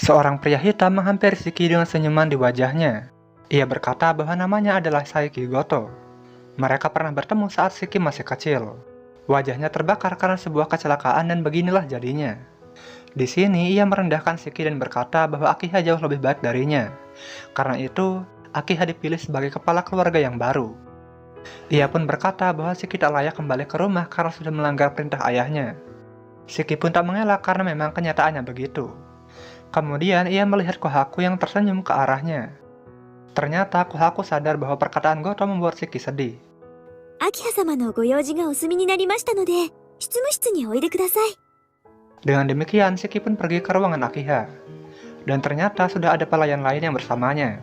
Seorang pria hitam menghampiri Shiki dengan senyuman di wajahnya. Ia berkata bahwa namanya adalah Saiki Goto. Mereka pernah bertemu saat Shiki masih kecil. Wajahnya terbakar karena sebuah kecelakaan dan beginilah jadinya. Di sini ia merendahkan Shiki dan berkata bahwa Akiha jauh lebih baik darinya. Karena itu, Akiha dipilih sebagai kepala keluarga yang baru. Ia pun berkata bahwa Shiki tak layak kembali ke rumah karena sudah melanggar perintah ayahnya. Shiki pun tak mengelak karena memang kenyataannya begitu. Kemudian ia melihat Kohaku yang tersenyum ke arahnya. Ternyata Kohaku sadar bahwa perkataan Goto membuat Shiki sedih. Akiha-samaのご用事がお済みになりましたので、執務室においでください。 Dengan demikian, Shiki pun pergi ke ruangan Akiha. Dan ternyata sudah ada pelayan lain yang bersamanya.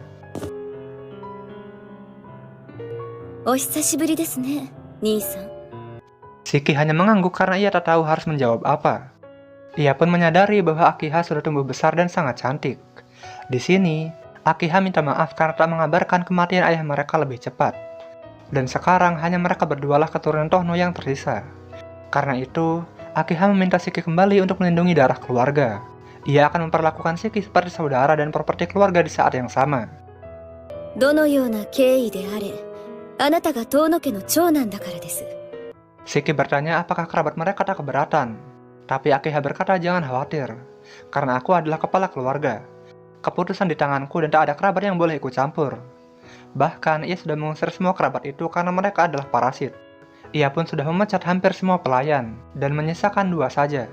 お久しぶりですね、兄さん。 Shiki hanya mengangguk karena ia tak tahu harus menjawab apa. Ia pun menyadari bahwa Akiha sudah tumbuh besar dan sangat cantik. Di sini, Akiha minta maaf karena tak mengabarkan kematian ayah mereka lebih cepat. Dan sekarang hanya mereka berdualah keturunan Tohno yang tersisa. Karena itu, Akiha meminta Shiki kembali untuk melindungi darah keluarga. Ia akan memperlakukan Shiki seperti saudara dan properti keluarga di saat yang sama. どのような経緯であれ、あなたが遠野家の長男だからです。 Shiki bertanya apakah kerabat mereka tak keberatan. Tapi Akiha berkata jangan khawatir, karena aku adalah kepala keluarga. Keputusan di tanganku dan tak ada kerabat yang boleh ikut campur. Bahkan ia sudah mengusir semua kerabat itu karena mereka adalah parasit. Ia pun sudah memecat hampir semua pelayan, dan menyisakan 2 saja.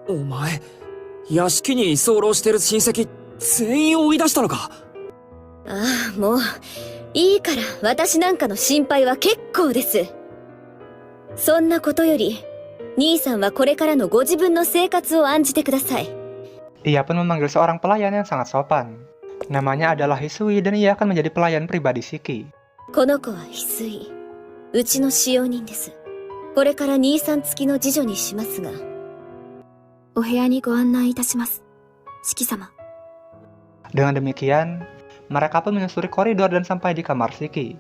お前、屋敷に居候してる親戚全員追い出したのか。ああ、もういいから、私なんかの心配は結構です。そんなことより、兄さんはこれからのご自分の生活を案じてください。 Ia pun memanggil seorang pelayan yang sangat sopan. Namanya adalah Hisui dan ia akan menjadi pelayan pribadi Shiki. この子は翡翠、うちの使用人です。これから兄さん付きの次女にしますが、お部屋にご案内いたします、四季様。 Dengan demikian, mereka pun menyusuri koridor dan sampai di kamar Shiki.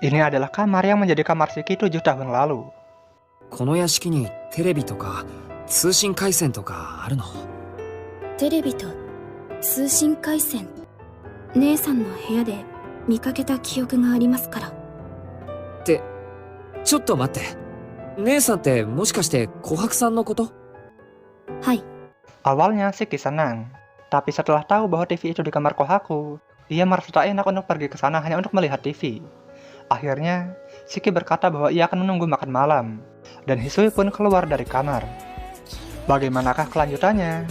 Ini adalah kamar yang menjadi kamar Shiki 7 tahun lalu. この屋敷にテレビとか通信回線とかあるの？テレビと通信回線、姉さんの部屋で見かけた記憶がありますから。って、ちょっと待って。姉さんってもしかして琥珀さんのこと？はい。 Awalnya Shiki senang, tapi setelah tahu bahwa TV itu di kamar Kohaku, ia merasa tak enak untuk pergi ke sana hanya untuk melihat TV. Akhirnya, Shiki berkata bahwa ia akan menunggu makan malam, dan Hisui pun keluar dari kamar. Bagaimanakah kelanjutannya?